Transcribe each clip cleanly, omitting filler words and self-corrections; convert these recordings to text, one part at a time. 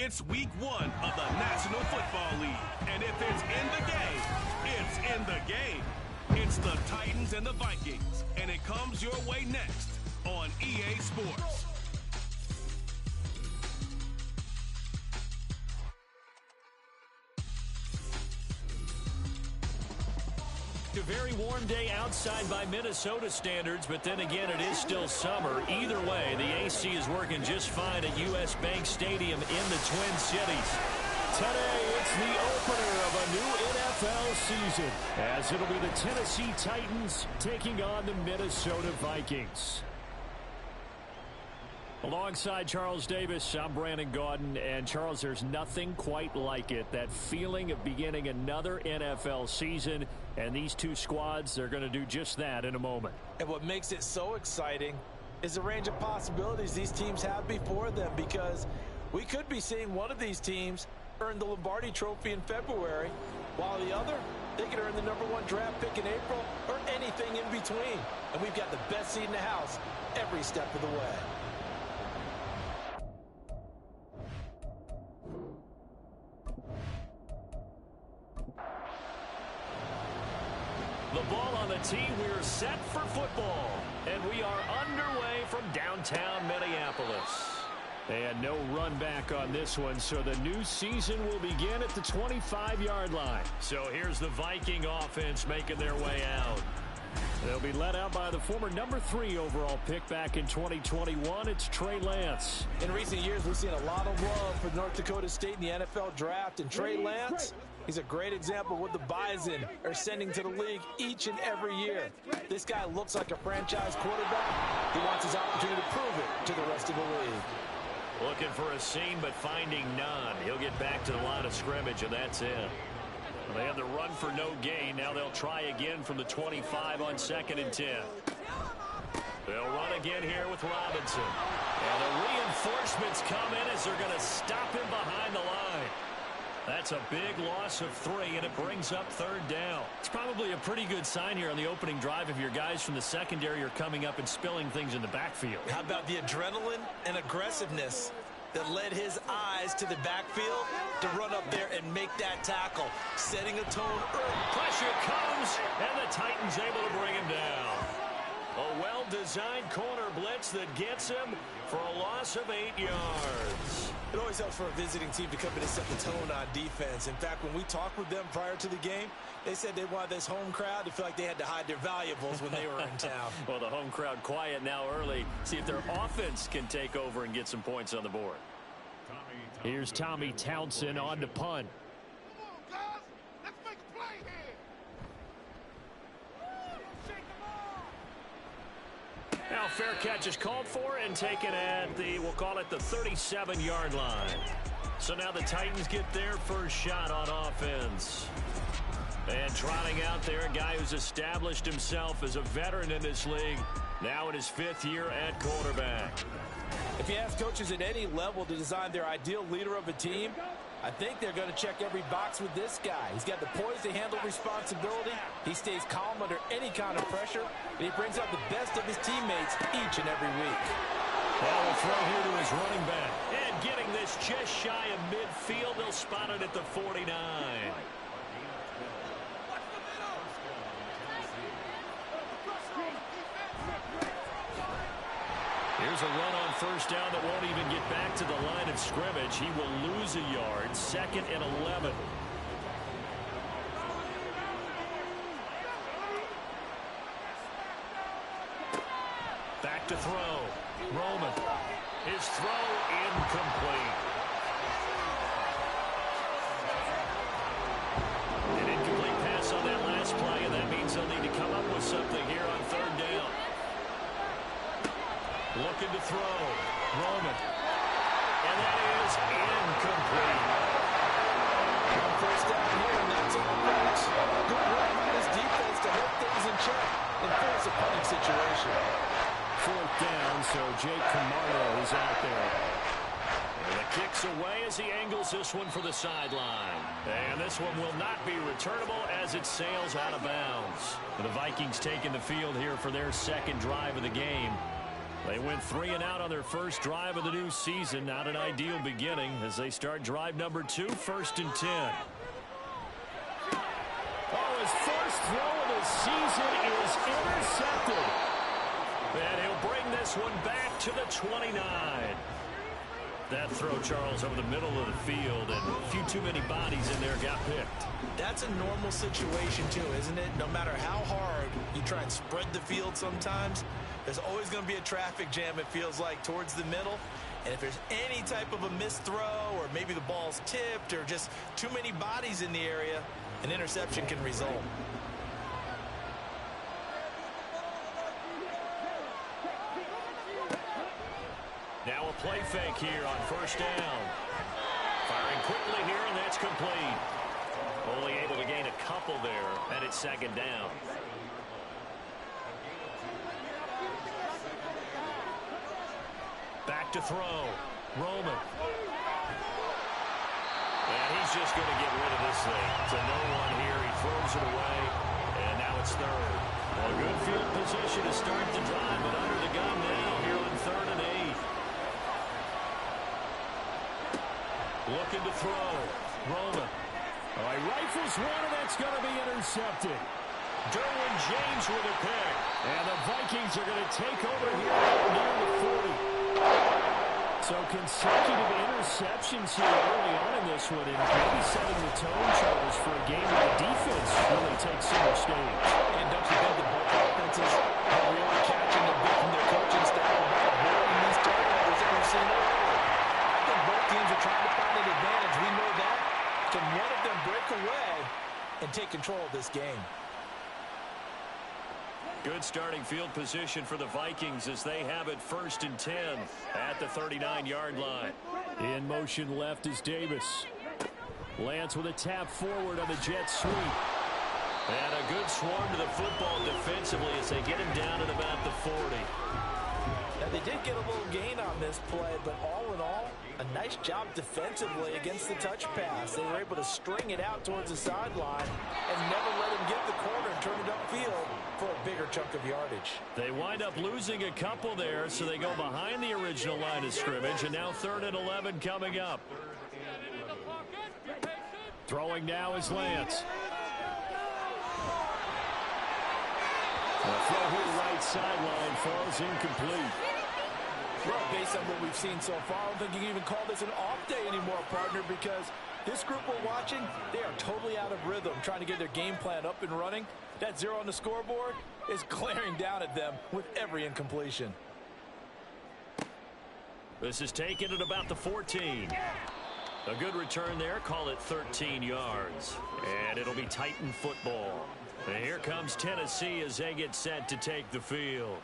It's week 1 of the National Football League. And if it's in the game, it's in the game. It's the Titans and the Vikings. And it comes your way next on EA Sports. A very warm day outside by Minnesota standards, but then again, it is still summer. Either way, the AC is working just fine at US Bank Stadium in the Twin Cities. Today, it's the opener of a new NFL season, as it'll be the Tennessee Titans taking on the Minnesota Vikings. Alongside Charles Davis, I'm Brandon Gaudin, and Charles, there's nothing quite like it. That feeling of beginning another NFL season, and these two squads are going to do just that in a moment. And what makes it so exciting is the range of possibilities these teams have before them, because we could be seeing one of these teams earn the Lombardi Trophy in February, while the other, they could earn the #1 draft pick in April, or anything in between. And we've got the best seat in the house every step of the way. The ball on the tee, we're set for football. And we are underway from downtown Minneapolis. And no run back on this one, so the new season will begin at the 25-yard line. So here's the Viking offense making their way out. They'll be led out by the former #3 overall pick back in 2021. It's Trey Lance. In recent years, we've seen a lot of love for North Dakota State in the NFL draft. And Trey Lance, he's a great example of what the Bison are sending to the league each and every year. This guy looks like a franchise quarterback. He wants his opportunity to prove it to the rest of the league. Looking for a seam, but finding none. He'll get back to the line of scrimmage, and that's it. They had the run for no gain. Now they'll try again from the 25 on 2nd and 10. They'll run again here with Robinson. And the reinforcements come in as they're going to stop him behind the line. That's a big loss of 3, and it brings up 3rd down. It's probably a pretty good sign here on the opening drive if your guys from the secondary are coming up and spilling things in the backfield. How about the adrenaline and aggressiveness that led his eyes to the backfield to run up there and make that tackle, setting a tone early. Pressure comes, and the Titans able to bring him down. A well-designed corner blitz that gets him for a loss of 8 yards. It always helps for a visiting team to come in and set the tone on defense. In fact, when we talked with them prior to the game, they said they wanted this home crowd to feel like they had to hide their valuables when they were in town. Well, the home crowd quiet now early. See if their offense can take over and get some points on the board. Here's Tommy Townsend on to punt. Come on, guys. Let's make a play here. Shake them off. Now fair catch is called for and taken at the, we'll call it the 37-yard line. So now the Titans get their first shot on offense. And trotting out there, a guy who's established himself as a veteran in this league, now in his 5th year at quarterback. If you ask coaches at any level to design their ideal leader of a team, I think they're going to check every box with this guy. He's got the poise to handle responsibility. He stays calm under any kind of pressure, and he brings out the best of his teammates each and every week. Now we'll throw here to his running back. And getting this just shy of midfield, they'll spot it at the 49. Here's a run on 1st down that won't even get back to the line of scrimmage. He will lose a yard. 2nd and 11. Back to throw. Roman. His throw incomplete. An incomplete pass on that last play, and that means they'll need to come up with something here on 3rd down. Looking to throw. Roman. And that is incomplete. On 1st down here, and that's all, folks. Good work by this defense to hold things in check and force a punting situation. 4th down, so Jake Camargo is out there. And the kick's away as he angles this one for the sideline. And this one will not be returnable as it sails out of bounds. The Vikings taking the field here for their 2nd drive of the game. They went 3 and out on their first drive of the new season. Not an ideal beginning as they start drive number 2, 1st and 10. Oh, his first throw of the season is intercepted. And he'll bring this one back to the 29. That throw, Charles, over the middle of the field, and a few too many bodies in there got picked. That's a normal situation, too, isn't it? No matter how hard you try and spread the field sometimes, there's always going to be a traffic jam, it feels like, towards the middle. And if there's any type of a missed throw, or maybe the ball's tipped, or just too many bodies in the area, an interception can result. Now a play fake here on 1st down. Firing quickly here, and that's complete. Only able to gain a couple there, and it's 2nd down. Back to throw. Roman. And he's just going to get rid of this thing. To no one here. He throws it away, and now it's 3rd. Well, good field position to start the drive, but under the gun now here on 3rd and 8. Looking to throw. Roman. All right, rifles one, and that's going to be intercepted. Derwin James with a pick. And the Vikings are going to take over here near the 40. So consecutive interceptions here early on in this one, and maybe setting the tone, Charles, for a game where the defense really takes center stage. And don't you think that both offenses are really catching the bit from their coaching staff about avoiding these turnovers that we've seen earlier? I think both teams are trying to find an advantage. We know that. Can one of them break away and take control of this game? Good starting field position for the Vikings as they have it 1st and 10 at the 39-yard line. In motion left is Davis. Lance with a tap forward on the jet sweep. And a good swarm to the football defensively as they get him down at about the 40. Now, they did get a little gain on this play, but all in all, a nice job defensively against the touch pass. They were able to string it out towards the sideline and never let him get the corner and turn it upfield for a bigger chunk of yardage. They wind up losing a couple there, so they go behind the original line of scrimmage, and now 3rd and 11 coming up. Throwing now is Lance. The throw here right sideline falls incomplete. Well, based on what we've seen so far, I don't think you can even call this an off day anymore, partner, because this group we're watching, they are totally out of rhythm, trying to get their game plan up and running. That 0 on the scoreboard is glaring down at them with every incompletion. This is taken at about the 14. A good return there, call it 13 yards. And it'll be Titan football. And here comes Tennessee as they get set to take the field.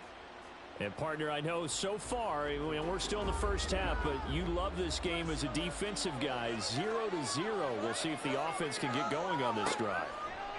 And, partner, I know so far, we're still in the first half, but you love this game as a defensive guy. 0-0. We'll see if the offense can get going on this drive.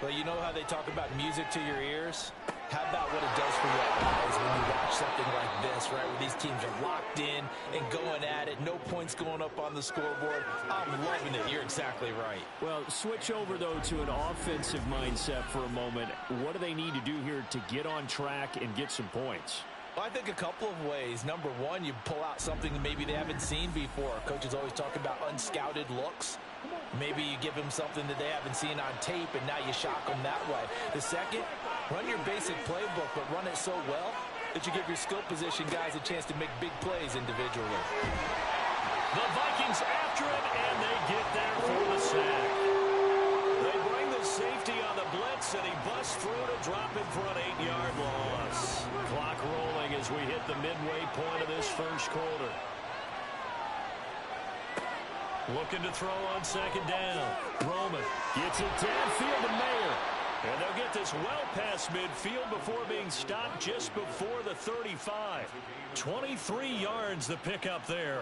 Well, you know how they talk about music to your ears? How about what it does for your eyes when you watch something like this, right, where these teams are locked in and going at it, no points going up on the scoreboard. I'm loving it. You're exactly right. Well, switch over, though, to an offensive mindset for a moment. What do they need to do here to get on track and get some points? Well, I think a couple of ways. Number one, you pull out something that maybe they haven't seen before. Coaches always talk about unscouted looks. Maybe you give them something that they haven't seen on tape, and now you shock them that way. The second, run your basic playbook, but run it so well that you give your skill position guys a chance to make big plays individually. The Vikings after it, and they get there for the sack. They bring the safety on the blitz, and he busts through to drop it for an 8-yard loss. Clock rolling as we hit the midway point of this first quarter. Looking to throw on 2nd down. Roman gets it downfield to Mayer. And they'll get this well past midfield before being stopped just before the 35. 23 yards the pickup there.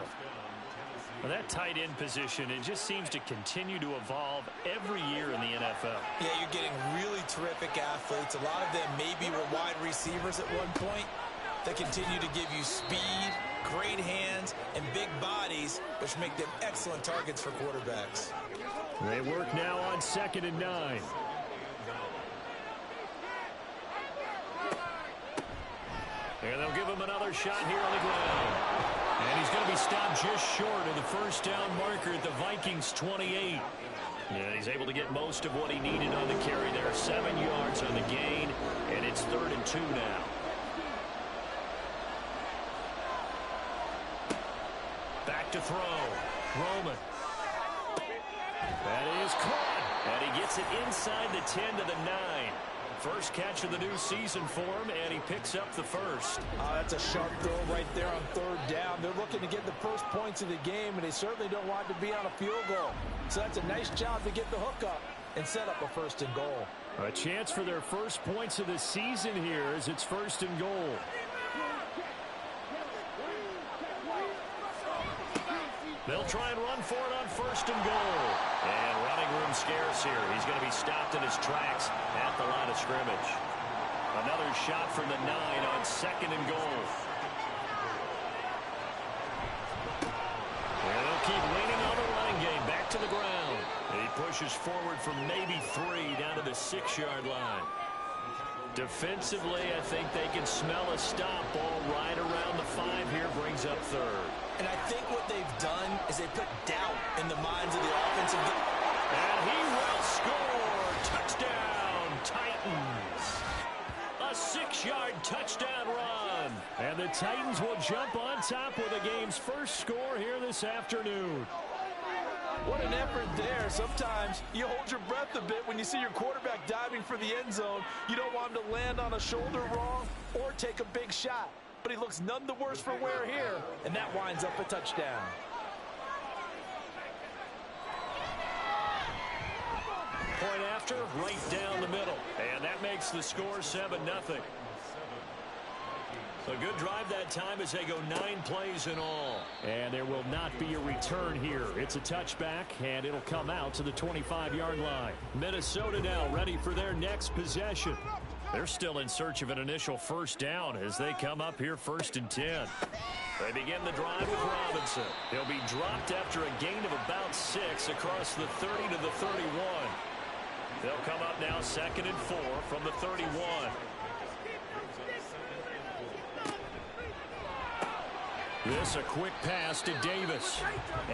Well, that tight end position, it just seems to continue to evolve every year in the NFL. Yeah, you're getting really terrific athletes. A lot of them maybe were wide receivers at one point. They continue to give you speed, great hands, and big bodies, which make them excellent targets for quarterbacks. They work now on 2nd and 9. And they'll give him another shot here on the ground. And he's going to be stopped just short of the first down marker at the Vikings 28. Yeah, he's able to get most of what he needed on the carry there. 7 yards on the gain, and it's 3rd and 2 now. Back to throw. Roman. That is caught. And he gets it inside the 10 to the 9. First catch of the new season for him, and he picks up the first. That's a sharp throw right there on 3rd down. They're looking to get the first points of the game, and they certainly don't want to be on a field goal. So that's a nice job to get the hook up and set up a 1st and goal. A chance for their first points of the season here as it's 1st and goal. They'll try and run for it on 1st and goal. And running room scarce here. He's going to be stopped in his tracks at the line of scrimmage. Another shot from the 9 on 2nd and goal. And they'll keep leaning on the running game. Back to the ground. And he pushes forward from maybe 3 down to the 6-yard line. Defensively, I think they can smell a stop. Ball right around the 5 here, brings up 3rd. And I think what they've done is they put doubt in the minds of the offensive game. And he will score. Touchdown, Titans. A 6-yard touchdown run. And the Titans will jump on top with the game's first score here this afternoon. What an effort there. Sometimes you hold your breath a bit when you see your quarterback diving for the end zone. You don't want him to land on a shoulder wrong or take a big shot. But he looks none the worse for wear here, and that winds up a touchdown. Point after, right down the middle. And that makes the score 7-0. A good drive that time as they go 9 plays in all. And there will not be a return here. It's a touchback, and it'll come out to the 25-yard line. Minnesota now ready for their next possession. They're still in search of an initial first down as they come up here 1st and 10. They begin the drive with Robinson. He'll be dropped after a gain of about 6 across the 30 to the 31. They'll come up now 2nd and 4 from the 31. This a quick pass to Davis.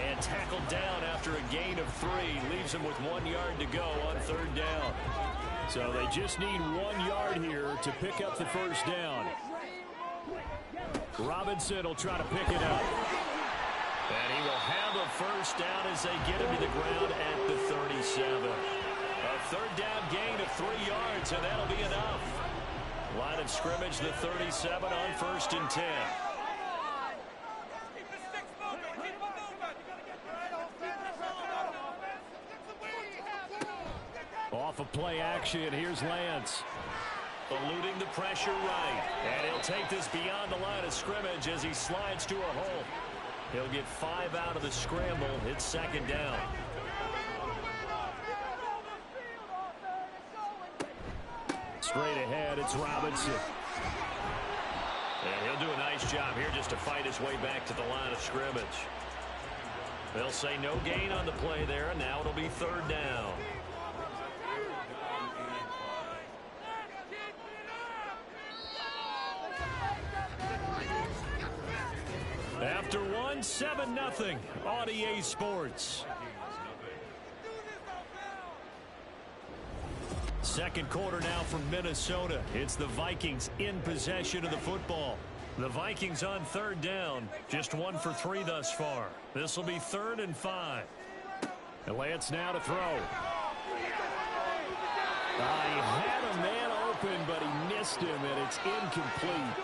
And tackled down after a gain of 3. Leaves him with 1 yard to go on 3rd down. So they just need 1 yard here to pick up the first down. Robinson will try to pick it up. And he will have a first down as they get him to the ground at the 37. A 3rd down gain of 3 yards, and that'll be enough. Line of scrimmage, the 37 on 1st and 10. Off of play action, here's Lance. Eluding the pressure right. And he'll take this beyond the line of scrimmage as he slides to a hole. He'll get 5 out of the scramble. It's 2nd down. Straight ahead, it's Robinson. And he'll do a nice job here just to fight his way back to the line of scrimmage. They'll say no gain on the play there, and now it'll be 3rd down. After 1, 7-0 on EA Sports. Second quarter now from Minnesota. It's the Vikings in possession of the football. The Vikings on 3rd down. Just 1 for 3 thus far. This will be 3rd and 5. And Lance now to throw. He had a man open, but he missed him, and it's incomplete.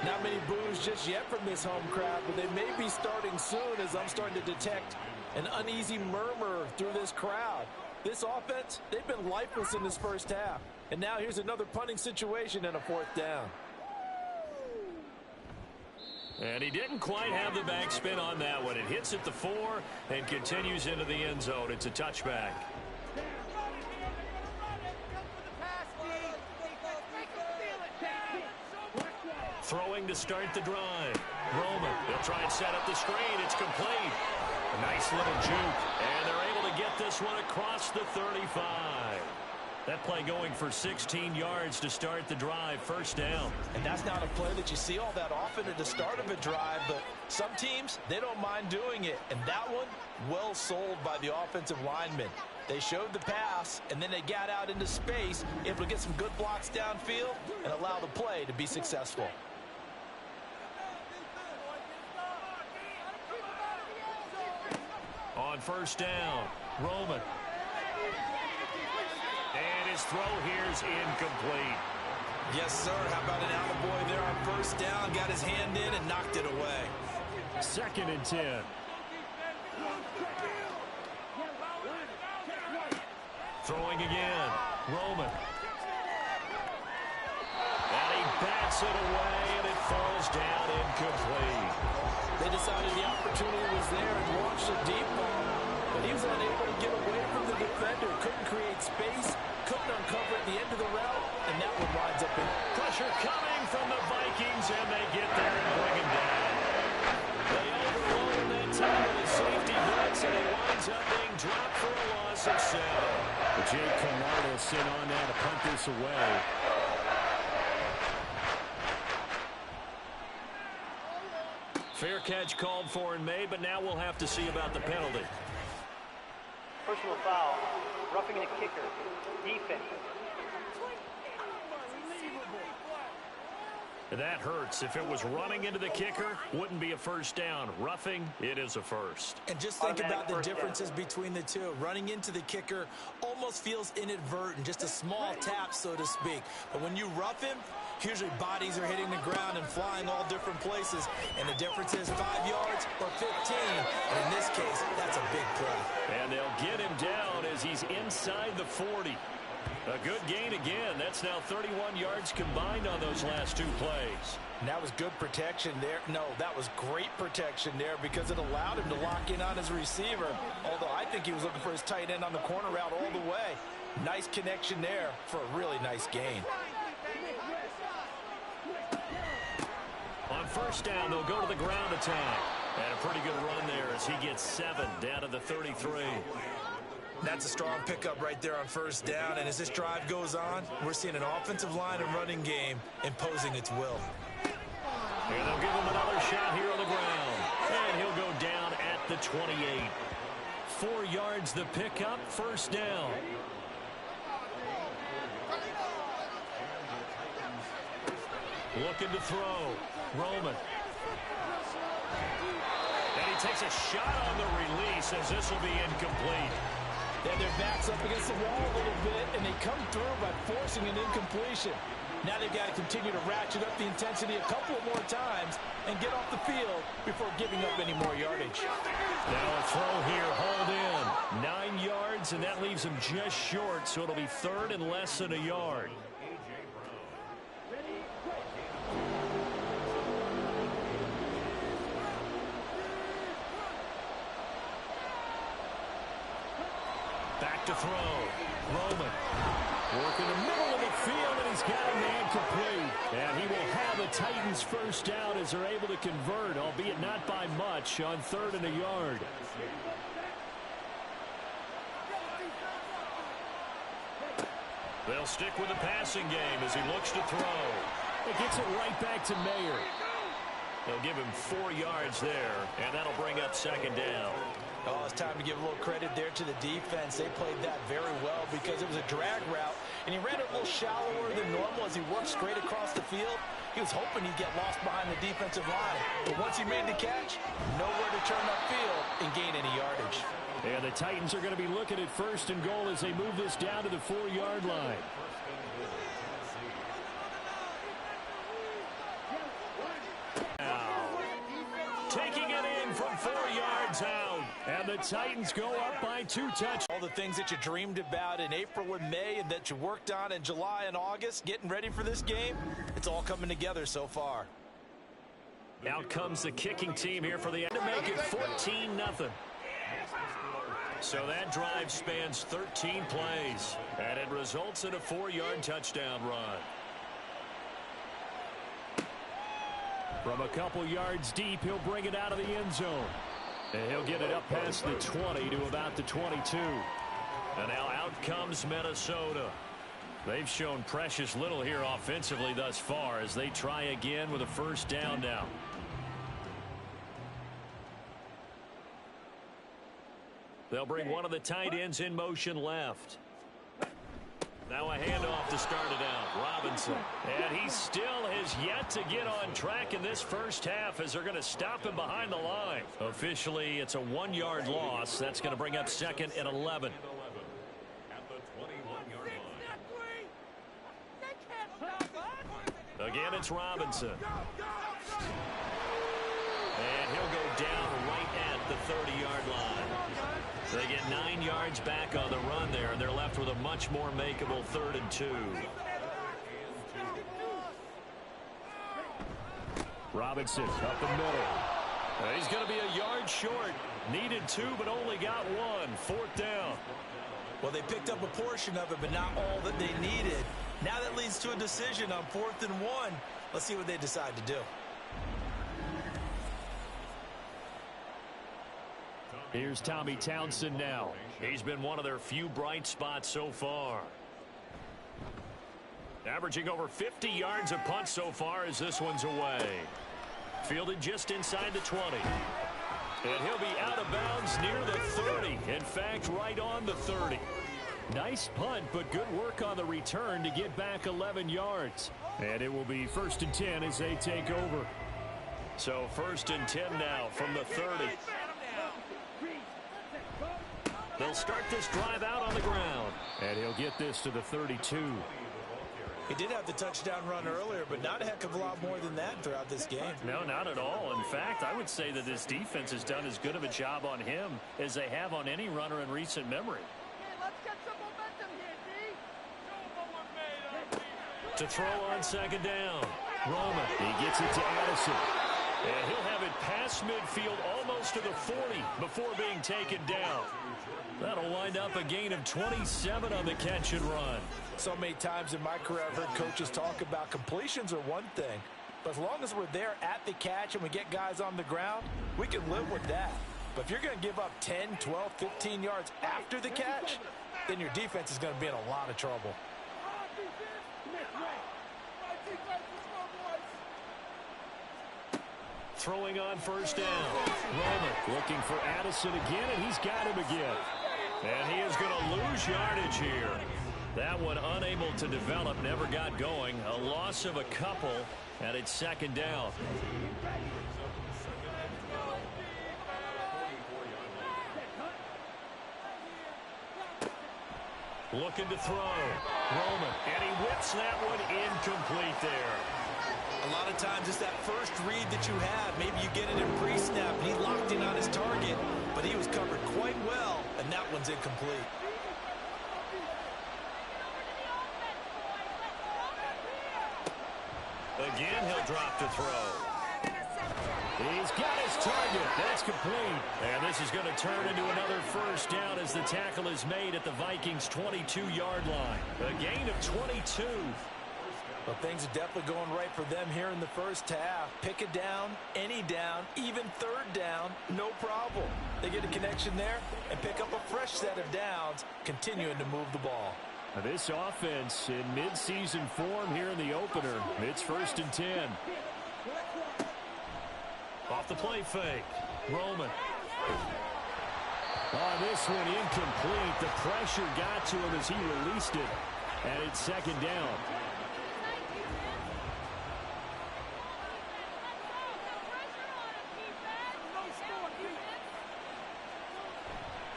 Not many boos just yet from this home crowd, but they may be starting soon as I'm starting to detect an uneasy murmur through this crowd. This offense, they've been lifeless in this first half. And now here's another punting situation and a 4th down. And he didn't quite have the backspin on that one. It hits at the 4 and continues into the end zone. It's a touchback. Throwing to start the drive. Roman, they'll try and set up the screen. It's complete. A nice little juke. And they're able to get this one across the 35. That play going for 16 yards to start the drive, first down. And that's not a play that you see all that often at the start of a drive, but some teams, they don't mind doing it. And that one, well sold by the offensive lineman. They showed the pass, and then they got out into space, able to get some good blocks downfield and allow the play to be successful. On first down, Roman. And his throw here's incomplete. Yes, sir. How about an attaboy there on first down? Got his hand in and knocked it away. 2nd and 10. Throwing again, Roman. And he bats it away, and it falls down incomplete. They decided the opportunity was there and launched a deep ball, but he was unable to get away from the defender. Couldn't create space, couldn't uncover at the end of the route, and that one winds up in pressure coming from the Vikings, and they get there and bring him down. They overload that time with a safety blitz, and he winds up being dropped for a loss of 7. Jake Camarda sent on that to punt this away. Fair catch called for and made, but now we'll have to see about the penalty. Personal foul, roughing the kicker, defense. That hurts. If it was running into the kicker, wouldn't be a first down. Roughing, it is a first. And just think about the differences between the two. Running into the kicker almost feels inadvertent, just a small tap, so to speak. But when you rough him, usually bodies are hitting the ground and flying all different places. And the difference is 5 yards or 15. And in this case, that's a big play. And they'll get him down as he's inside the 40. A good gain again. That's now 31 yards combined on those last 2 plays. And that was good protection there. No, that was great protection there because it allowed him to lock in on his receiver. Although I think he was looking for his tight end on the corner route all the way. Nice connection there for a really nice gain. On first down, they'll go to the ground attack. And a pretty good run there as he gets 7 down to the 33. That's a strong pickup right there on first down. And as this drive goes on, we're seeing an offensive line and running game imposing its will. And they'll give him another shot here on the ground. And he'll go down at the 28. 4 yards the pickup, first down. Looking to throw. Roman. And he takes a shot on the release as this will be incomplete. Then their backs up against the wall a little bit, and they come through by forcing an incompletion. Now they've got to continue to ratchet up the intensity a couple of more times and get off the field before giving up any more yardage. Now a throw here, hauled in. 9 yards, and that leaves him just short, so it'll be 3rd and less than a yard. Back to throw. Roman. Work in the middle of the field, and he's got a man complete. And he will have the Titans first down as they're able to convert, albeit not by much, on 3rd and a yard. They'll stick with the passing game as he looks to throw. It gets it right back to Mayer. They'll give him 4 yards there, and that'll bring up 2nd down. Oh, it's time to give a little credit there to the defense. They played that very well because it was a drag route, and he ran it a little shallower than normal as he worked straight across the field. He was hoping he'd get lost behind the defensive line. But once he made the catch, nowhere to turn upfield and gain any yardage. And the Titans are going to be looking at 1st and goal as they move this down to the 4-yard line. Taking it in from 4 yards out. And the Titans go up by 2 touchdowns. All the things that you dreamed about in April and May and that you worked on in July and August, getting ready for this game, it's all coming together so far. Out comes the kicking team here for the end to make it 14-0. So that drive spans 13 plays, and it results in a 4-yard touchdown run. From a couple yards deep, he'll bring it out of the end zone. And he'll get it up past the 20 to about the 22. And now out comes Minnesota. They've shown precious little here offensively thus far as they try again with a first down now. They'll bring one of the tight ends in motion left. Now a handoff to start it out. Robinson. And he still has yet to get on track in this first half as they're going to stop him behind the line. Officially, it's a 1-yard loss. That's going to bring up 2nd and 11. Again, it's Robinson. And he'll go down right at the 30-yard line. They get 9 yards back on the run there, and they're left with a much more makeable 3rd and 2. Robinson up the middle. He's going to be a yard short. Needed 2, but only got 1. 4th down. Well, they picked up a portion of it, but not all that they needed. Now that leads to a decision on 4th and 1. Let's see what they decide to do. Here's Tommy Townsend now. He's been one of their few bright spots so far. Averaging over 50 yards a punt so far as this one's away. Fielded just inside the 20. And he'll be out of bounds near the 30. In fact, right on the 30. Nice punt, but good work on the return to get back 11 yards. And it will be 1st and 10 as they take over. So 1st and 10 now from the 30. They'll start this drive out on the ground. And he'll get this to the 32. He did have the touchdown run earlier, but not a heck of a lot more than that throughout this game. No, not at all. In fact, I would say that this defense has done as good of a job on him as they have on any runner in recent memory. To throw on 2nd down. Roman. He gets it to Addison. And he'll have it past midfield almost to the 40 before being taken down. That'll wind up a gain of 27 on the catch and run. So many times in my career I've heard coaches talk about completions are one thing. But as long as we're there at the catch and we get guys on the ground, we can live with that. But if you're going to give up 10, 12, 15 yards after the catch, then your defense is going to be in a lot of trouble. Throwing on 1st down. Roman looking for Addison again, and he's got him again. And he is going to lose yardage here. That one unable to develop, never got going. A loss of a couple, and it's 2nd down. Looking to throw. Roman, and he whips that one incomplete there. A lot of times it's that first read that you have. Maybe you get it in pre-snap and he locked in on his target, but he was covered quite well, and that one's incomplete. Again, he'll drop to throw. He's got his target. That's complete. And this is going to turn into another first down as the tackle is made at the Vikings' 22-yard line. A gain of 22. Well, things are definitely going right for them here in the first half. Pick a down, any down, even 3rd down, no problem. They get a connection there and pick up a fresh set of downs, continuing to move the ball. Now this offense in mid-season form here in the opener. It's 1st and 10. Off the play fake. Roman. On this one, incomplete. The pressure got to him as he released it. And it's 2nd down.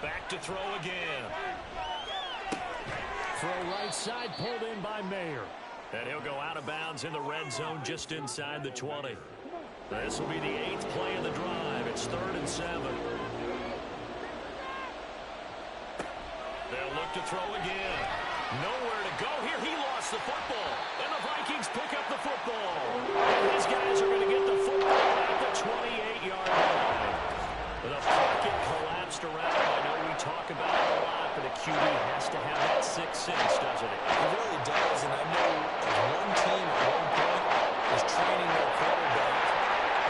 Back to throw again. Throw right side, pulled in by Mayer. And he'll go out of bounds in the red zone just inside the 20. This will be the 8th play of the drive. It's 3rd and 7. They'll look to throw again. Nowhere to go here. He lost the football. And the Vikings pick up the football. And these guys are going to get the football at the 28-yard line. The pocket collapsed around him. I know we talk about it a lot, but a QB has to have that 6th sense, doesn't it? It really does, and I know one team at one point was training their quarterback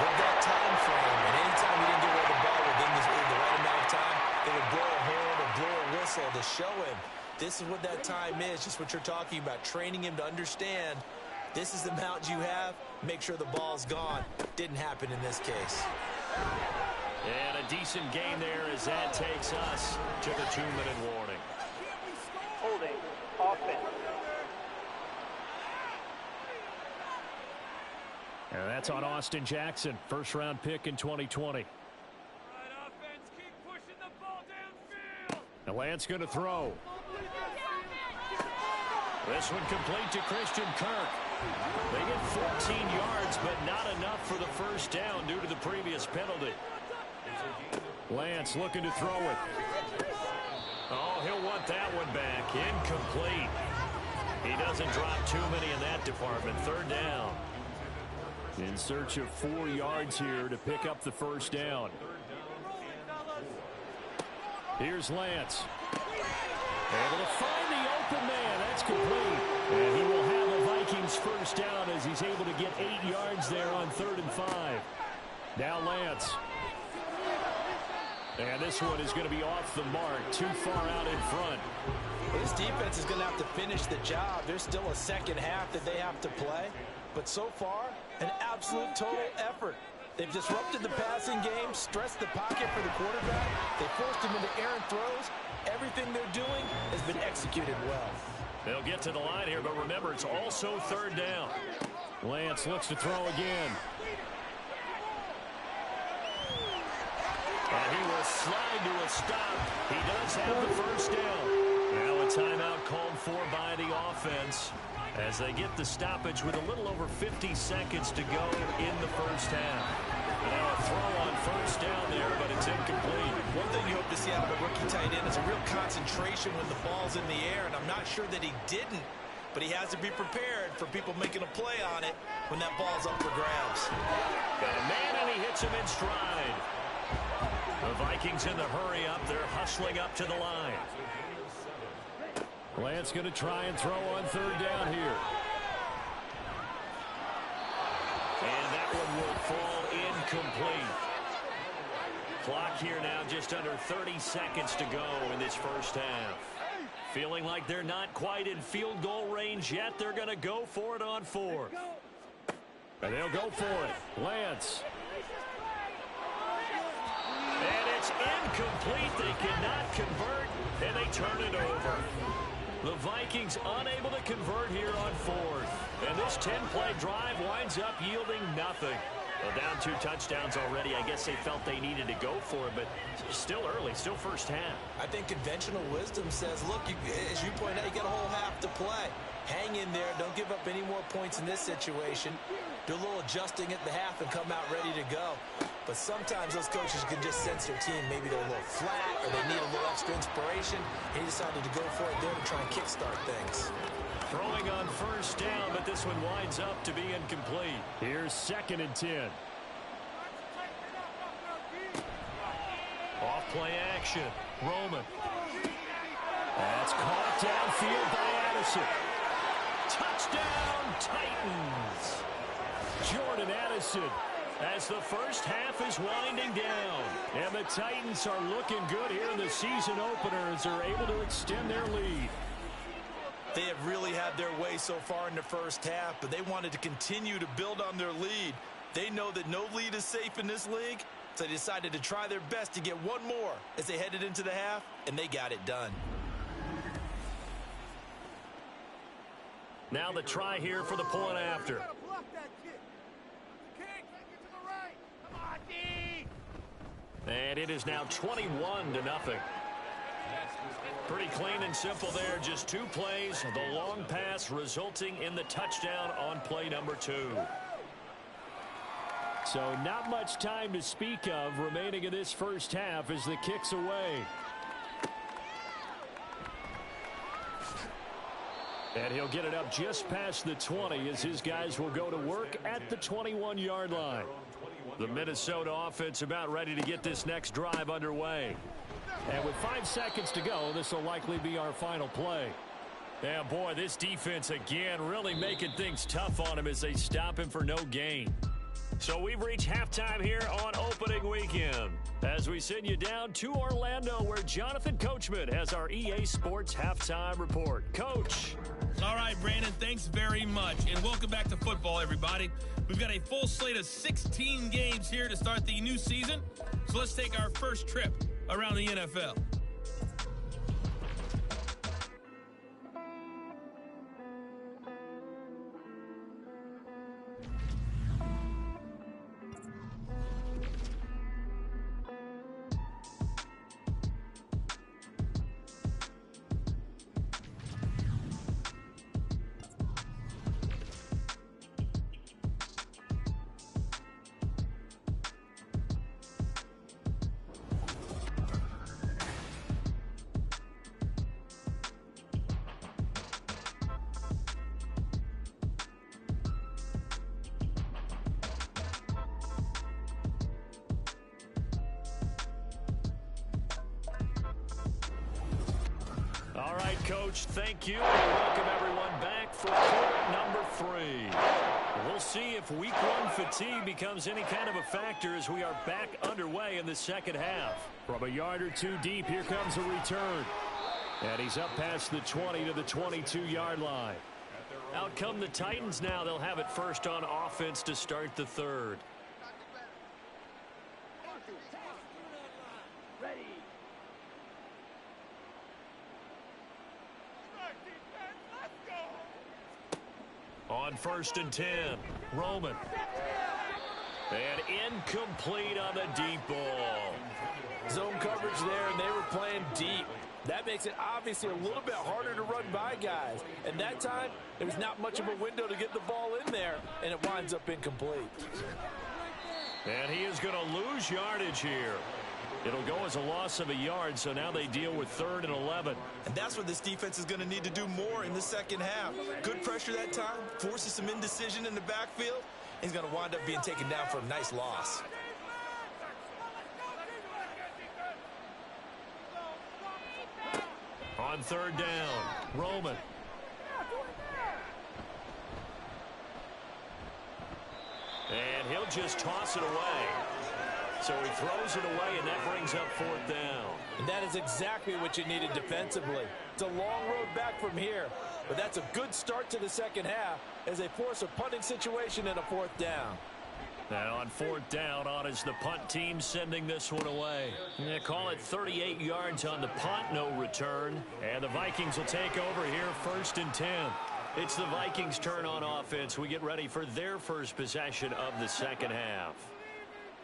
with that time frame, and anytime he didn't get rid of the ball within the right amount of time, they would blow a horn or blow a whistle to show him This is what that time is, just what you're talking about, training him to understand this is the amount you have, make sure the ball's gone. Didn't happen in this case. And a decent game there as that takes us to the 2-minute warning. Holding, offense. And that's on Austin Jackson, first-round pick in 2020. And Lance going to throw. This one complete to Christian Kirk. They get 14 yards, but not enough for the first down due to the previous penalty. Lance looking to throw it. Oh, he'll want that one back. Incomplete. He doesn't drop too many in that department. Third down. In search of 4 yards here to pick up the first down. Here's Lance. Able to find the open man. That's complete. And he will have the Vikings first down as he's able to get 8 yards there on 3rd and 5. Now Lance. And this one is going to be off the mark. Too far out in front. This defense is going to have to finish the job. There's still a second half that they have to play. But so far, an absolute total effort. They've disrupted the passing game, stressed the pocket for the quarterback. They forced him into errant throws. Everything they're doing has been executed well. They'll get to the line here, but remember, it's also 3rd down. Lance looks to throw again. And he will slide to a stop. He does have the first down. Now a timeout called for by the offense as they get the stoppage with a little over 50 seconds to go in the first half. Now a throw on first down there, but it's incomplete. One thing you hope to see out of a rookie tight end is a real concentration when the ball's in the air, and I'm not sure that he didn't, but he has to be prepared for people making a play on it when that ball's up for grabs. Got a man, and he hits him in stride. The Vikings in the hurry up. They're hustling up to the line. Lance going to try and throw on 3rd down here. And that one will fall incomplete. Clock here now just under 30 seconds to go in this first half. Feeling like they're not quite in field goal range yet. They're going to go for it on 4th. And they'll go for it. Lance. And it's incomplete. They cannot convert, and they turn it over. The Vikings unable to convert here on 4th. And this 10-play drive winds up yielding nothing. Well, down 2 touchdowns already. I guess they felt they needed to go for it, but still early, still first half. I think conventional wisdom says, look, as you point out, you got a whole half to play. Hang in there. Don't give up any more points in this situation. Do a little adjusting at the half and come out ready to go. But sometimes those coaches can just sense their team. Maybe they're a little flat or they need a little extra inspiration. He decided to go for it there to try and kickstart things. Throwing on first down, but this one winds up to be incomplete. Here's 2nd and 10. Off play action. Roman. That's caught downfield by Addison. Touchdown, Titans. Jordan Addison as the first half is winding down. And the Titans are looking good here in the season opener as they're able to extend their lead. They have really had their way so far in the first half, but they wanted to continue to build on their lead. They know that no lead is safe in this league, so they decided to try their best to get one more as they headed into the half, and they got it done. Now the try here for the point after. And it is now 21-0. Pretty clean and simple there. Just 2 plays. The long pass resulting in the touchdown on play number 2. So not much time to speak of remaining in this first half as the kick's away. And he'll get it up just past the 20 as his guys will go to work at the 21-yard line. The Minnesota offense about ready to get this next drive underway. And with 5 seconds to go, this will likely be our final play. Yeah, boy, this defense again really making things tough on him as they stop him for no gain. So we've reached halftime here on opening weekend as we send you down to Orlando where Jonathan Coachman has our EA Sports halftime report. Coach. All right, Brandon, thanks very much. And welcome back to football, everybody. We've got a full slate of 16 games here to start the new season. So let's take our first trip around the NFL. All right, Coach, thank you. And welcome everyone back for quarter number 3. We'll see if week 1 fatigue becomes any kind of a factor as we are back underway in the second half. From a yard or two deep, here comes a return. And he's up past the 20 to the 22-yard line. Out come the Titans now. They'll have it first on offense to start the third. On 1st and 10, Roman. And incomplete on the deep ball. Zone coverage there, and they were playing deep. That makes it obviously a little bit harder to run by guys. And that time, there was not much of a window to get the ball in there, and it winds up incomplete. And he is going to lose yardage here. It'll go as a loss of a yard, so now they deal with 3rd and 11. And that's what this defense is going to need to do more in the second half. Good pressure that time, forces some indecision in the backfield. He's going to wind up being taken down for a nice loss. On 3rd down, Roman. And he'll just toss it away. So he throws it away, and that brings up 4th down. And that is exactly what you needed defensively. It's a long road back from here, but that's a good start to the second half as they force a punting situation and a 4th down. Now on 4th down, on is the punt team sending this one away. They call it 38 yards on the punt, no return. And the Vikings will take over here 1st and 10. It's the Vikings' turn on offense. We get ready for their first possession of the second half.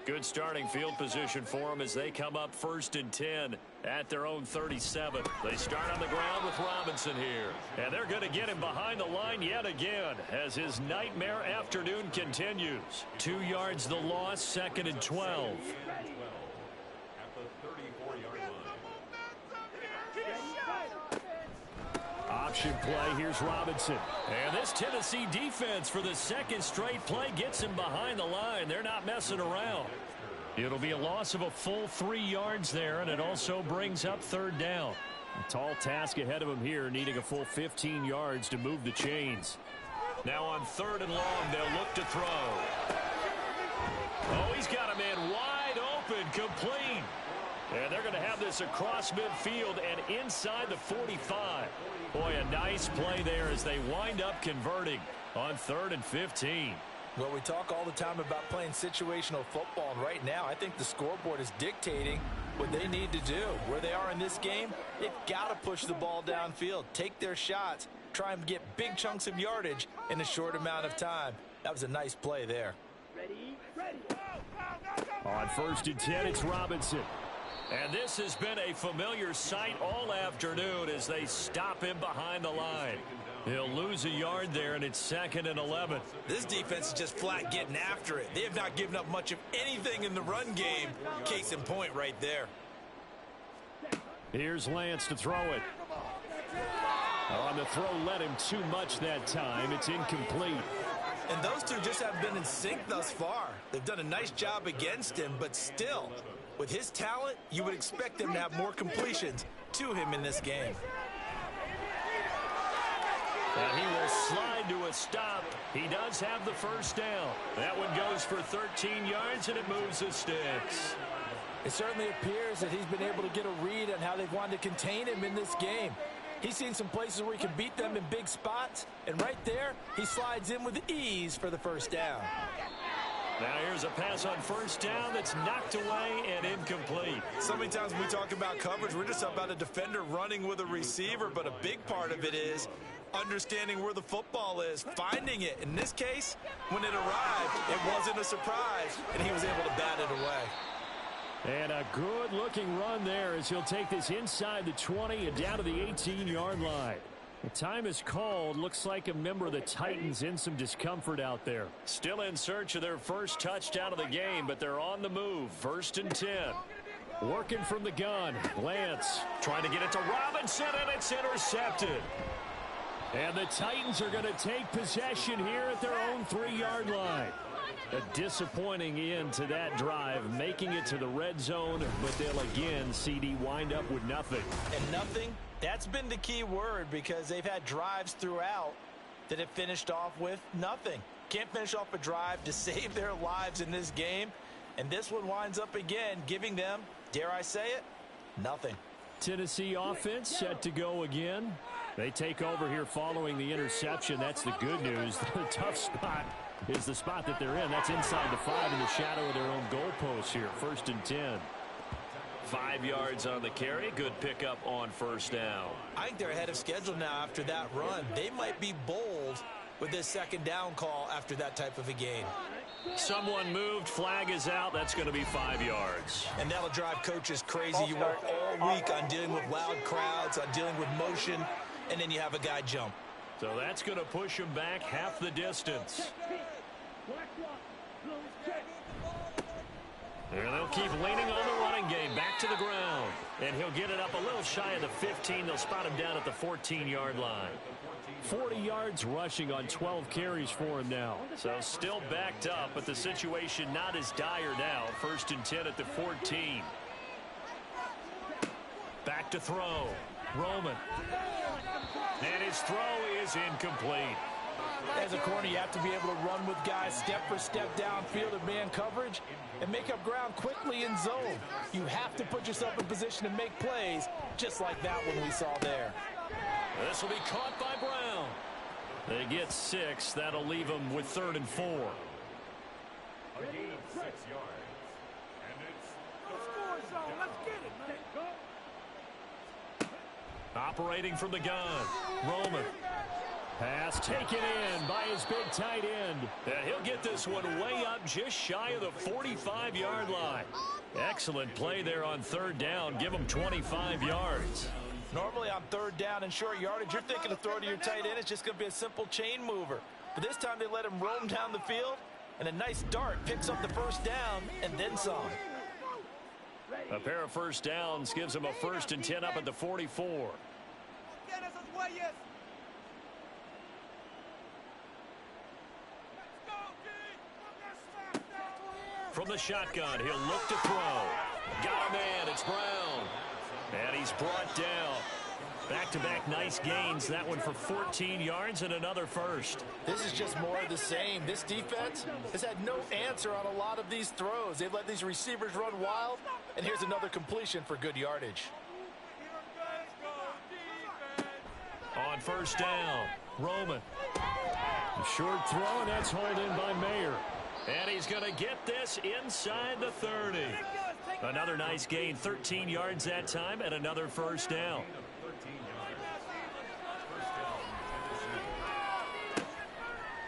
Good starting field position for them as they come up 1st and 10 at their own 37. They start on the ground with Robinson here. And they're going to get him behind the line yet again as his nightmare afternoon continues. 2 yards the loss, 2nd and 12. Option play, here's Robinson. And this Tennessee defense for the 2nd straight play gets him behind the line. They're not messing around. It'll be a loss of a full 3 yards there, and it also brings up 3rd down. A tall task ahead of him here, needing a full 15 yards to move the chains. Now on 3rd and long, they'll look to throw. Oh, he's got a man wide open, complete. And they're going to have this across midfield and inside the 45. Boy, a nice play there as they wind up converting on 3rd and 15. Well, we talk all the time about playing situational football, and right now I think the scoreboard is dictating what they need to do. Where they are in this game, they've got to push the ball downfield, take their shots, try and get big chunks of yardage in a short amount of time. That was a nice play there. On 1st and 10, it's Robinson. And this has been a familiar sight all afternoon as they stop him behind the line. He'll lose a yard there, and it's 2nd and 11. This defense is just flat getting after it. They have not given up much of anything in the run game. Case in point right there. Here's Lance to throw it. On the throw, led him too much that time. It's incomplete. And those two just haven't been in sync thus far. They've done a nice job against him, but still, with his talent, you would expect them to have more completions to him in this game. And he will slide to a stop. He does have the first down. That one goes for 13 yards, and it moves the sticks. It certainly appears that he's been able to get a read on how they've wanted to contain him in this game. He's seen some places where he can beat them in big spots, and right there, he slides in with ease for the first down. Now here's a pass on first down that's knocked away and incomplete. So many times when we talk about coverage, we're just about a defender running with a receiver, but a big part of it is understanding where the football is, finding it. In this case, when it arrived, it wasn't a surprise, and he was able to bat it away. And a good-looking run there as he'll take this inside the 20 and down to the 18-yard line. The time is called. Looks like a member of the Titans in some discomfort out there. Still in search of their first touchdown of the game, but they're on the move. 1st and 10. Working from the gun. Lance trying to get it to Robinson, and it's intercepted. And the Titans are going to take possession here at their own 3-yard line. A disappointing end to that drive, making it to the red zone, but they'll again, CD, wind up with nothing. And nothing, that's been the key word, because they've had drives throughout that have finished off with nothing. Can't finish off a drive to save their lives in this game, and this one winds up again, giving them, dare I say it, nothing. Tennessee offense set to go again. They take over here following the interception. That's the good news. The tough spot is the spot that they're in. That's inside the 5 in the shadow of their own goalpost here. 1st and 10. 5 yards on the carry. Good pickup on first down. I think they're ahead of schedule now after that run. They might be bold with this 2nd down call after that type of a game. Someone moved. Flag is out. That's going to be 5 yards. And that'll drive coaches crazy. You work all week on dealing with loud crowds, on dealing with motion, and then you have a guy jump. So that's going to push him back half the distance. And they'll keep leaning on the running game. Back to the ground. And he'll get it up a little shy of the 15. They'll spot him down at the 14-yard line. 40 yards rushing on 12 carries for him now. So still backed up, but the situation not as dire now. 1st and 10 at the 14. Back to throw. Roman. And his throw is incomplete. As a corner, you have to be able to run with guys step for step downfield in man coverage and make up ground quickly in zone. You have to put yourself in position to make plays, just like that one we saw there. This will be caught by Brown. They get 6. That'll leave them with 3rd and 4. Operating from the gun. Roman. Pass taken in by his big tight end. And he'll get this one way up just shy of the 45-yard line. Excellent play there on 3rd down. Give him 25 yards. Normally on 3rd down and short yardage, you're thinking to throw to your tight end. It's just going to be a simple chain mover. But this time they let him roam down the field, and a nice dart picks up the first down and then some. A pair of first downs gives him a 1st and 10 up at the 44. From the shotgun, he'll look to throw. Got a man, it's Brown. And he's brought down. Back-to-back nice gains. That one for 14 yards and another first. This is just more of the same. This defense has had no answer on a lot of these throws. They've let these receivers run wild, and here's another completion for good yardage. On first down, Roman. A short throw, and that's hauled in by Mayer. And he's going to get this inside the 30. Another nice gain, 13 yards that time, and another first down.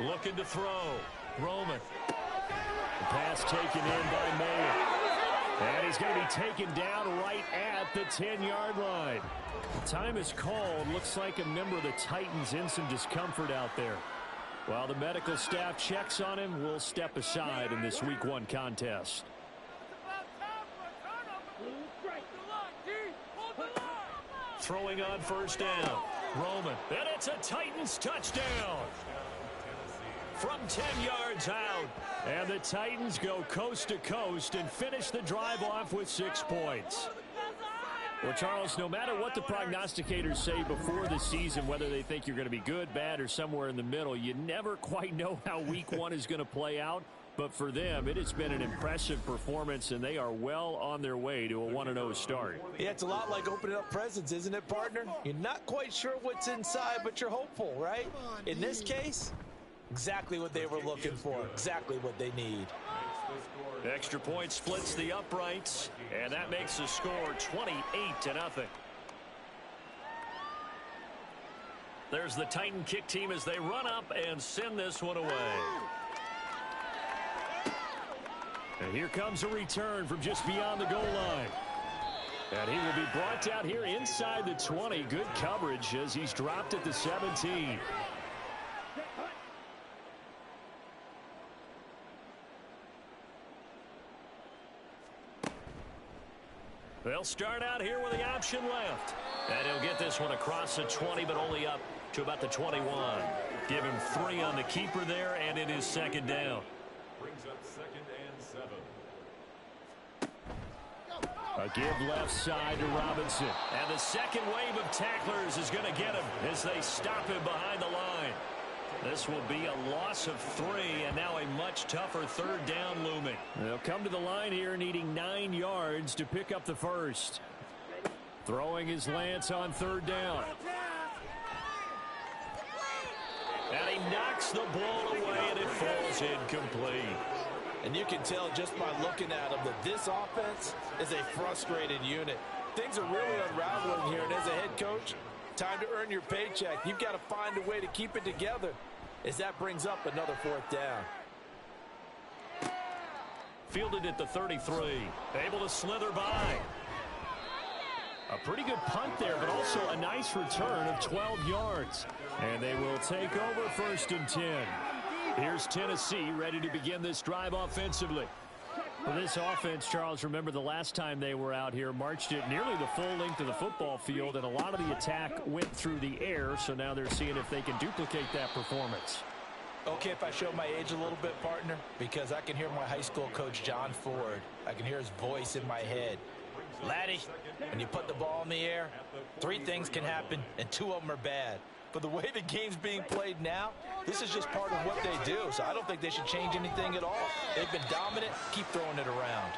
Looking to throw. Roman. The pass taken in by Mayer. And he's going to be taken down right at the 10-yard line. Time is called. Looks like a member of the Titans in some discomfort out there. While the medical staff checks on him, we'll step aside in this Week 1 contest. Throwing on first down. Roman. And it's a Titans touchdown. From 10 yards out. And the Titans go coast to coast and finish the drive off with 6 points. Well, Charles, no matter what the prognosticators say before the season, whether they think you're going to be good, bad, or somewhere in the middle, you never quite know how week one is going to play out. But for them, it has been an impressive performance, and they are well on their way to a 1-0 start. Yeah, it's a lot like opening up presents, isn't it, partner? You're not quite sure what's inside, but you're hopeful, right? In this case, exactly what they were looking for, exactly what they need. Extra point splits the uprights, and that makes the score 28-0. There's the Titan kick team as they run up and send this one away. And here comes a return from just beyond the goal line. And he will be brought down here inside the 20. Good coverage as he's dropped at the 17. They'll start out here with the option left. And he'll get this one across the 20, but only up to about the 21. Give him 3 on the keeper there, and it is second down. Brings up 2nd and 7. A give left side to Robinson. And the second wave of tacklers is going to get him as they stop him behind the line. This will be a loss of 3, and now a much tougher third down looming. They'll come to the line here needing 9 yards to pick up the first. Throwing his Lance on third down. And he knocks the ball away, and it falls incomplete. And you can tell just by looking at them that this offense is a frustrated unit. Things are really unraveling here, and as a head coach, time to earn your paycheck. You've got to find a way to keep it together as that brings up another 4th down. Fielded at the 33. Able to slither by. A pretty good punt there, but also a nice return of 12 yards. And they will take over 1st and 10. Here's Tennessee ready to begin this drive offensively. Well, this offense, Charles, remember the last time they were out here, marched it nearly the full length of the football field, and a lot of the attack went through the air, so now they're seeing if they can duplicate that performance. Okay, if I show my age a little bit, partner, because I can hear my high school coach, John Ford. I can hear his voice in my head. Laddie, when you put the ball in the air, 3 things can happen, and 2 of them are bad. But the way the game's being played now, this is just part of what they do. So I don't think they should change anything at all. They've been dominant. Keep throwing it around.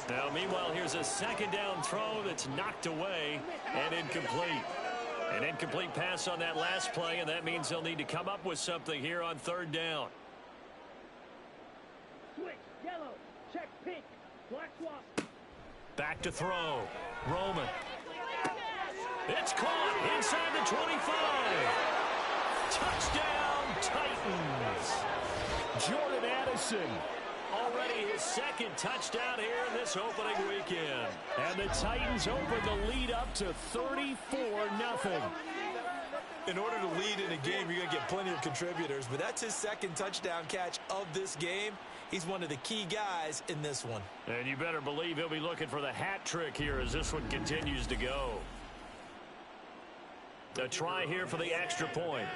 Now, meanwhile, here's a second down throw that's knocked away and incomplete. An incomplete pass on that last play, and that means they'll need to come up with something here on third down. Switch, yellow, check pink, black swap. Back to throw. Roman. It's caught inside the 25. Touchdown, Titans. Jordan Addison. Already his 2nd touchdown here in this opening weekend. And the Titans open the lead up to 34-0. In order to lead in a game, you're going to get plenty of contributors, but that's his 2nd touchdown catch of this game. He's one of the key guys in this one. And you better believe he'll be looking for the hat trick here as this one continues to go. A try here for the extra point.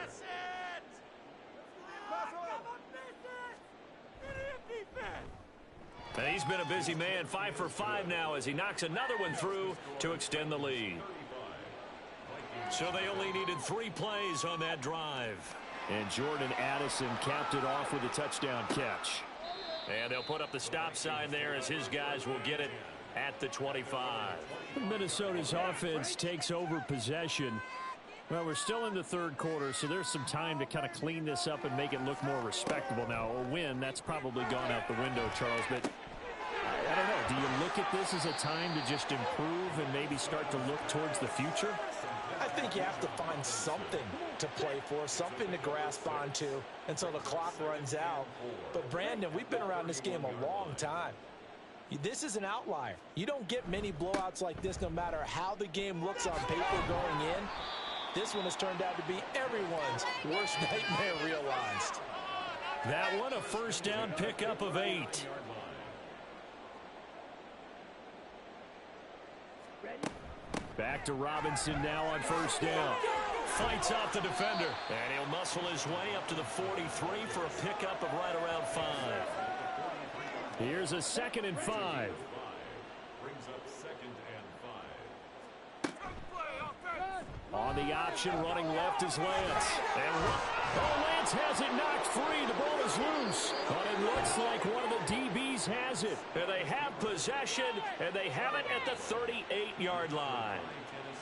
And he's been a busy man, 5 for 5 now as he knocks another one through to extend the lead. So they only needed 3 plays on that drive. And Jordan Addison capped it off with a touchdown catch. And they'll put up the stop sign there as his guys will get it at the 25. Minnesota's offense takes over possession. Well, we're still in the 3rd quarter, so there's some time to kind of clean this up and make it look more respectable. Now, a win, that's probably gone out the window, Charles, but I don't know. Do you look at this as a time to just improve and maybe start to look towards the future? I think you have to find something to play for, something to grasp onto until the clock runs out. But, Brandon, we've been around this game a long time. This is an outlier. You don't get many blowouts like this no matter how the game looks on paper going in. This one has turned out to be everyone's worst nightmare realized. That one, a 1st down pickup of 8. Back to Robinson now on 1st down. Fights off the defender. And he'll muscle his way up to the 43 for a pickup of right around 5. Here's a 2nd and 5. Brings up 2nd and 5. On the option, running left is Lance. And Lance has it knocked free. The ball is loose. But it looks like one of the DBs has it. And they have possession, and they have it at the 38-yard line.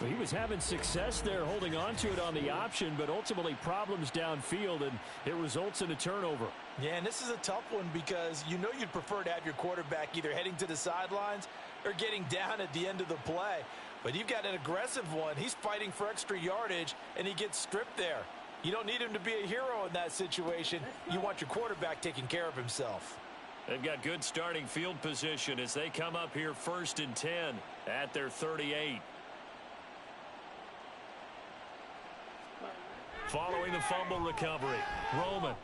Well, he was having success there holding on to it on the option, but ultimately problems downfield, and it results in a turnover. Yeah, and this is a tough one because you know you'd prefer to have your quarterback either heading to the sidelines or getting down at the end of the play. But you've got an aggressive one. He's fighting for extra yardage, and he gets stripped there. You don't need him to be a hero in that situation. You want your quarterback taking care of himself. They've got good starting field position as they come up here 1st and 10 at their 38. Following the fumble recovery, Roman.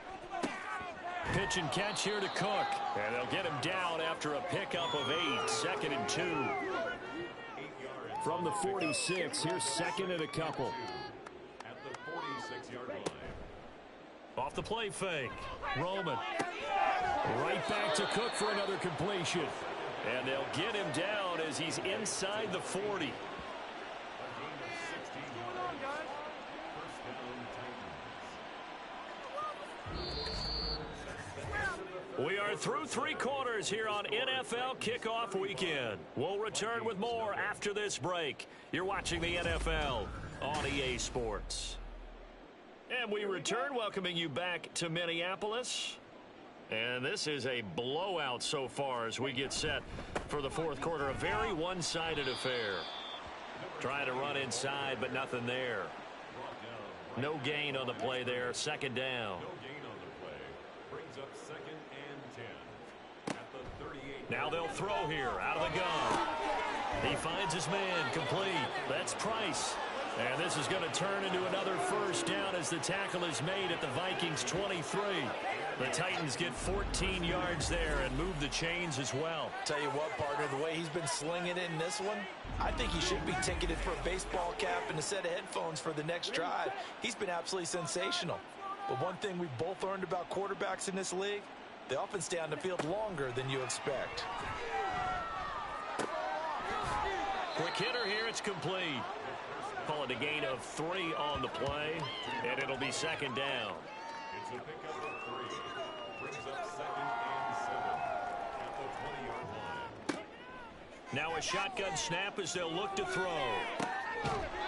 Pitch and catch here to Cook. And they'll get him down after a pickup of 8. 2nd and 2. From the 46, here's 2nd and a couple. At the 46-yard line. Off the play fake. Roman. Right back to Cook for another completion. And they'll get him down as he's inside the 40. We are through 3 quarters here on NFL Kickoff Weekend. We'll return with more after this break. You're watching the NFL on EA Sports. And we return, welcoming you back to Minneapolis. And this is a blowout so far as we get set for the 4th quarter. A very one-sided affair. Trying to run inside, but nothing there. No gain on the play there. 2nd down. Now they'll throw here out of the gun. He finds his man complete. That's Price. And this is going to turn into another 1st down as the tackle is made at the Vikings 23. The Titans get 14 yards there and move the chains as well. Tell you what, partner, the way he's been slinging it in this one, I think he should be ticketed for a baseball cap and a set of headphones for the next drive. He's been absolutely sensational. But one thing we both learned about quarterbacks in this league, they often stay on the field longer than you expect. Quick hitter here, it's complete. Call it a gain of 3 on the play, and it'll be 2nd down. It's a pickup of 3. Brings up 2nd and 7 at the 20-yard line. Now a shotgun snap as they'll look to throw.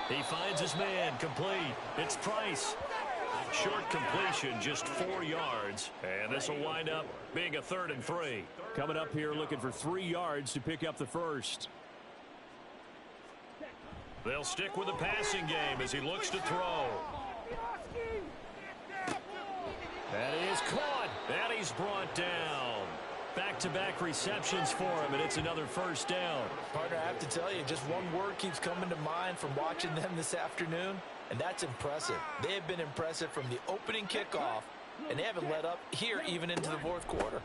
He finds his man complete. It's Price. Short completion, just 4 yards. And this will wind up being a 3rd and 3. Coming up here looking for 3 yards to pick up the 1st. They'll stick with the passing game as he looks to throw. That is caught. And he's brought down. Back-to-back receptions for him, and it's another 1st down. Partner, I have to tell you, just one word keeps coming to mind from watching them this afternoon, and that's impressive. They have been impressive from the opening kickoff, and they haven't let up here even into the 4th quarter.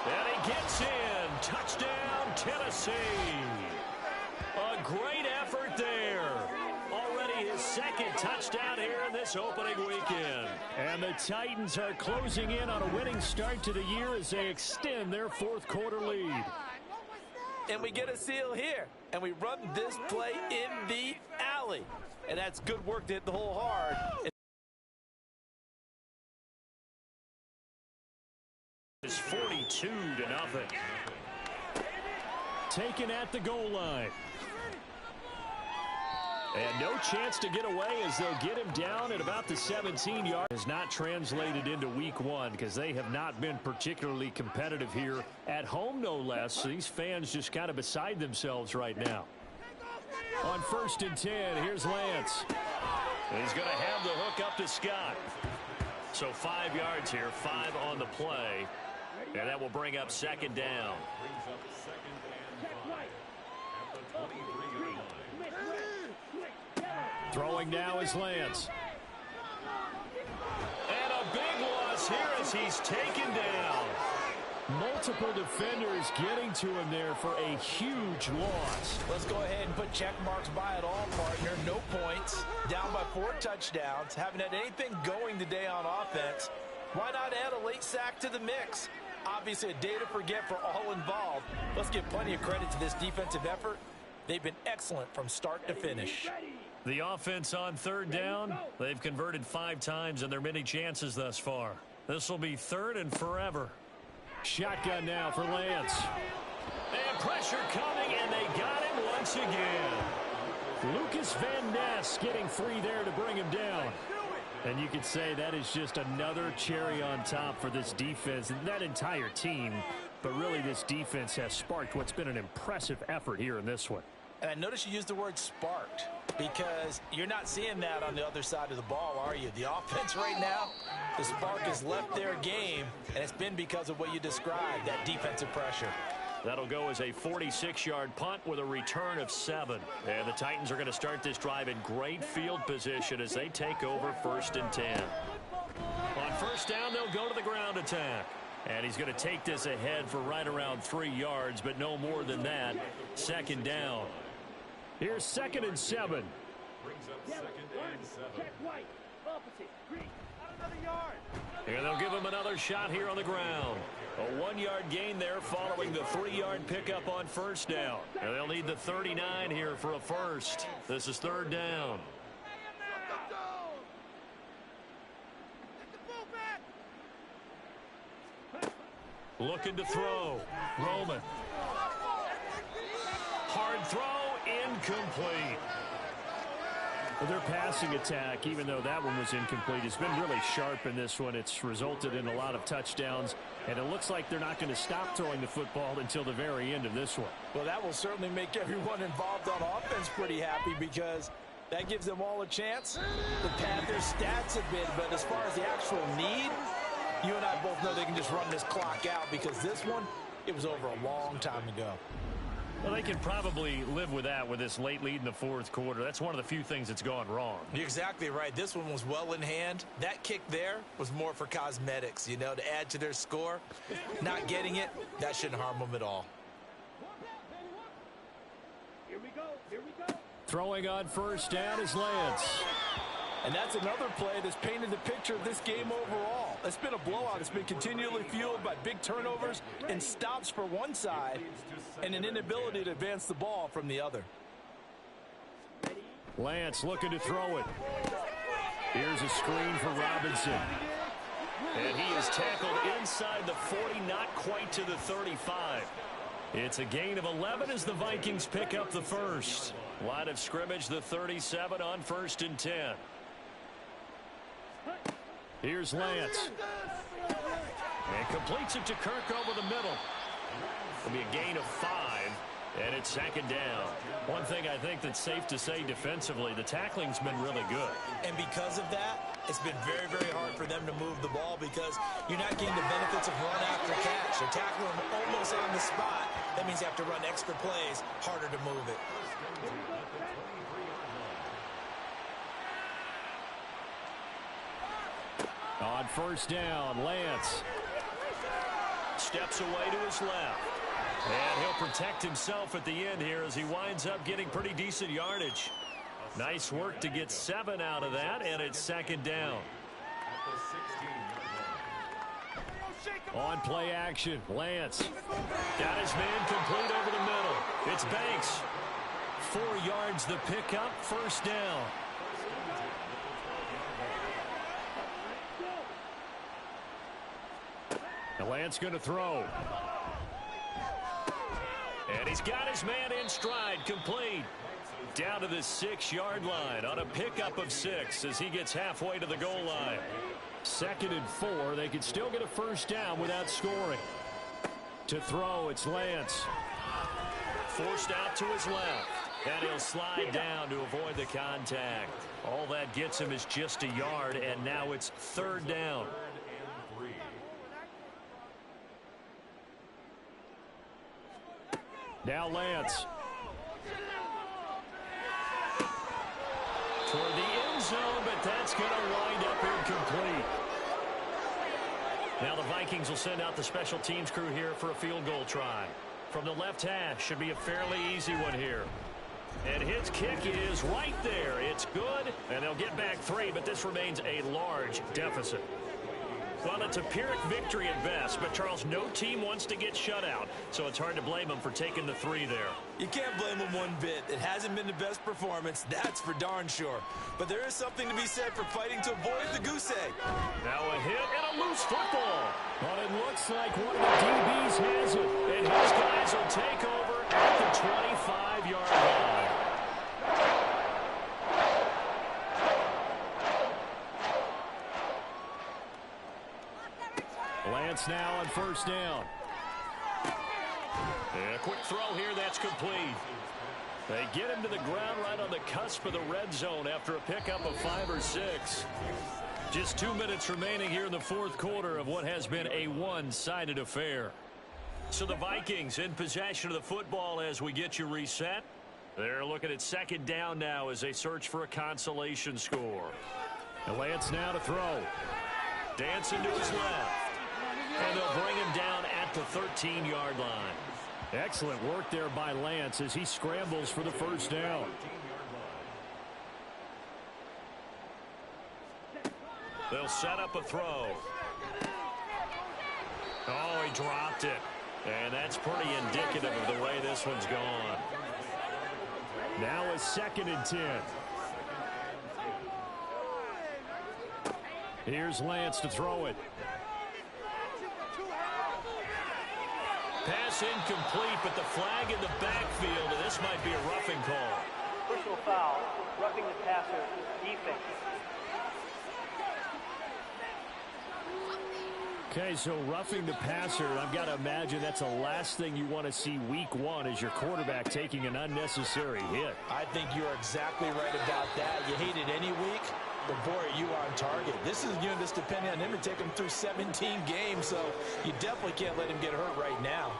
And he gets in. Touchdown, Tennessee. A great effort there. Already his 2nd touchdown here in this opening weekend. And the Titans are closing in on a winning start to the year as they extend their 4th quarter lead. And we get a seal here. And we run this play in the alley. And that's good work to hit the hole hard. It's 42-0. Taken at the goal line. And no chance to get away as they'll get him down at about the 17-yard. Has not translated into week 1 because they have not been particularly competitive here at home, no less. So these fans just kind of beside themselves right now. On 1st and 10, here's Lance. He's going to have the hook up to Scott. So 5 yards here, 5 on the play. And that will bring up 2nd down. Brings up 2nd and 5 at the 23-yard line. Throwing now is Lance. And a big loss here as he's taken down. Multiple defenders getting to him there for a huge loss. Let's go ahead and put check marks by it all, partner. No points. Down by 4 touchdowns. Haven't had anything going today on offense. Why not add a late sack to the mix? Obviously a day to forget for all involved. Let's give plenty of credit to this defensive effort. They've been excellent from start to finish. The offense on third down, they've converted 5 times in their many chances thus far. This will be 3rd and forever. Shotgun now for Lance. And pressure coming, and they got him once again. Lucas Van Ness getting free there to bring him down. And you could say that is just another cherry on top for this defense and that entire team. But really, this defense has sparked what's been an impressive effort here in this one. And I noticed you used the word sparked because you're not seeing that on the other side of the ball, are you? The offense right now, the spark has left their game, and it's been because of what you described, that defensive pressure. That'll go as a 46-yard punt with a return of 7. And the Titans are going to start this drive in great field position as they take over 1st and 10. On 1st down, they'll go to the ground attack. And he's going to take this ahead for right around 3 yards, but no more than that. 2nd down. Here's 2nd and 7. Brings up 2nd and 7. Check right. Opposite. Green. Another yard. And they'll give him another shot here on the ground. A 1-yard gain there following the 3-yard pickup on 1st down. And they'll need the 39 here for a first. This is 3rd down. Looking to throw. Roman. Hard throw, incomplete. Well, their passing attack, even though that one was incomplete, has been really sharp in this one. It's resulted in a lot of touchdowns, and it looks like they're not going to stop throwing the football until the very end of this one. Well, that will certainly make everyone involved on offense pretty happy because that gives them all a chance to pad their stats a bit. But as far as the actual need, you and I both know they can just run this clock out because this one, it was over a long time ago. Well, they can probably live with that with this late lead in the 4th quarter. That's one of the few things that's gone wrong. You're exactly right. This one was well in hand. That kick there was more for cosmetics, you know, to add to their score. Not getting it, that shouldn't harm them at all. Here we go. Here we go. Throwing on 1st down is Lance. And that's another play that's painted the picture of this game overall. It's been a blowout. It's been continually fueled by big turnovers and stops for one side and an inability to advance the ball from the other. Lance looking to throw it. Here's a screen for Robinson. And he is tackled inside the 40, not quite to the 35. It's a gain of 11 as the Vikings pick up the first. Line of scrimmage, the 37 on 1st and 10. Here's Lance. And completes it to Kirk over the middle. It'll be a gain of 5, and it's 2nd down. One thing I think that's safe to say defensively, the tackling's been really good. And because of that, it's been very, very hard for them to move the ball because you're not getting the benefits of run after catch. They're tackling them almost on the spot. That means you have to run extra plays, harder to move it. On 1st down, Lance steps away to his left. And he'll protect himself at the end here as he winds up getting pretty decent yardage. Nice work to get 7 out of that, and it's 2nd down. On play action, Lance got his man complete over the middle. It's Banks. 4 yards the pickup, 1st down. Lance going to throw. And he's got his man in stride, complete. Down to the 6-yard line on a pickup of 6 as he gets halfway to the goal line. 2nd and 4. They could still get a 1st down without scoring. To throw, it's Lance. Forced out to his left. And he'll slide down to avoid the contact. All that gets him is just a yard, and now it's 3rd down. Now Lance. Toward the end zone, but that's going to wind up incomplete. Now the Vikings will send out the special teams crew here for a field goal try. From the left hash, should be a fairly easy one here. And his kick is right there. It's good, and they'll get back 3, but this remains a large deficit. Well, it's a Pyrrhic victory at best, but Charles, no team wants to get shut out, so it's hard to blame them for taking the 3 there. You can't blame them one bit. It hasn't been the best performance, that's for darn sure. But there is something to be said for fighting to avoid the goose egg. Now a hit and a loose football. But it looks like one of the DBs has it, and his guys will take over at the 25-yard line. Lance now on first down. And a quick throw here, that's complete. They get him to the ground right on the cusp of the red zone after a pickup of 5 or 6. Just 2 minutes remaining here in the fourth quarter of what has been a one-sided affair. So the Vikings in possession of the football as we get you reset. They're looking at second down now as they search for a consolation score. And Lance now to throw. Dancing to his left. And they'll bring him down at the 13-yard line. Excellent work there by Lance as he scrambles for the first down. They'll set up a throw. Oh, he dropped it. And that's pretty indicative of the way this one's gone. Now a 2nd and 10. Here's Lance to throw it. Pass incomplete, but the flag in the backfield, and this might be a roughing call. Personal foul, roughing the passer, defense. Okay, so roughing the passer, I've got to imagine that's the last thing you want to see week 1 is your quarterback taking an unnecessary hit. I think you're exactly right about that. You hate it any week, but boy, are you on target. This is just depending on him to take him through 17 games, so you definitely can't let him get hurt right now.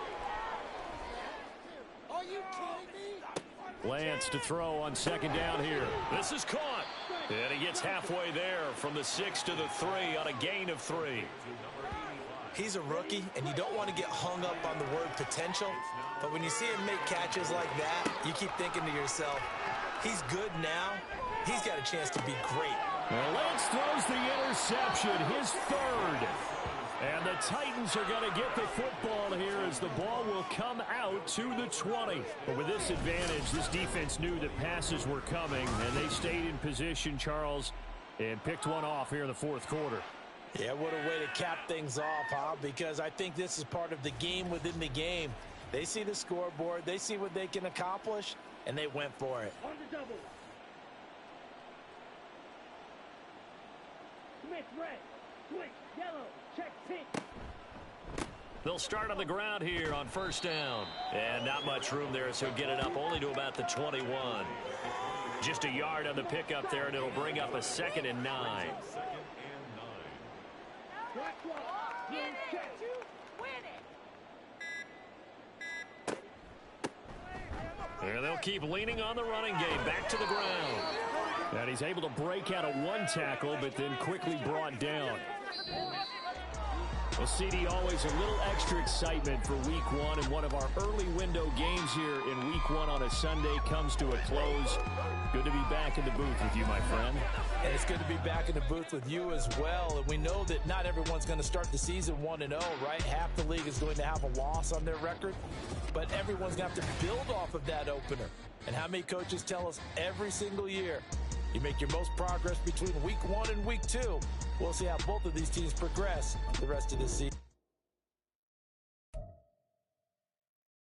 Are you kidding me? Lance to throw on second down here. This is caught. And he gets halfway there from the 6 to the 3 on a gain of 3. He's a rookie, and you don't want to get hung up on the word potential, but when you see him make catches like that, you keep thinking to yourself, he's good now. He's got a chance to be great. Well, Lance throws the interception, his 3rd. And the Titans are going to get the football here as the ball will come out to the 20. But with this advantage, this defense knew that passes were coming, and they stayed in position, Charles, and picked one off here in the fourth quarter. Yeah, what a way to cap things off, huh? Because I think this is part of the game within the game. They see the scoreboard, they see what they can accomplish, and they went for it. On the double. Smith red, switch yellow, check pink. They'll start on the ground here on first down. And not much room there, so get it up only to about the 21. Just a yard on the pickup there, and it'll bring up a 2nd and 9. And they'll keep leaning on the running game. Back to the ground. And he's able to break out of one tackle, but then quickly brought down. Well, CD, always a little extra excitement for week 1, and one of our early window games here in week 1 on a Sunday comes to a close. Good to be back in the booth with you, my friend. And it's good to be back in the booth with you as well. And we know that not everyone's going to start the season 1-0, right? Half the league is going to have a loss on their record, but everyone's going to have to build off of that opener. And how many coaches tell us every single year, you make your most progress between week 1 and week 2. We'll see how both of these teams progress the rest of the season.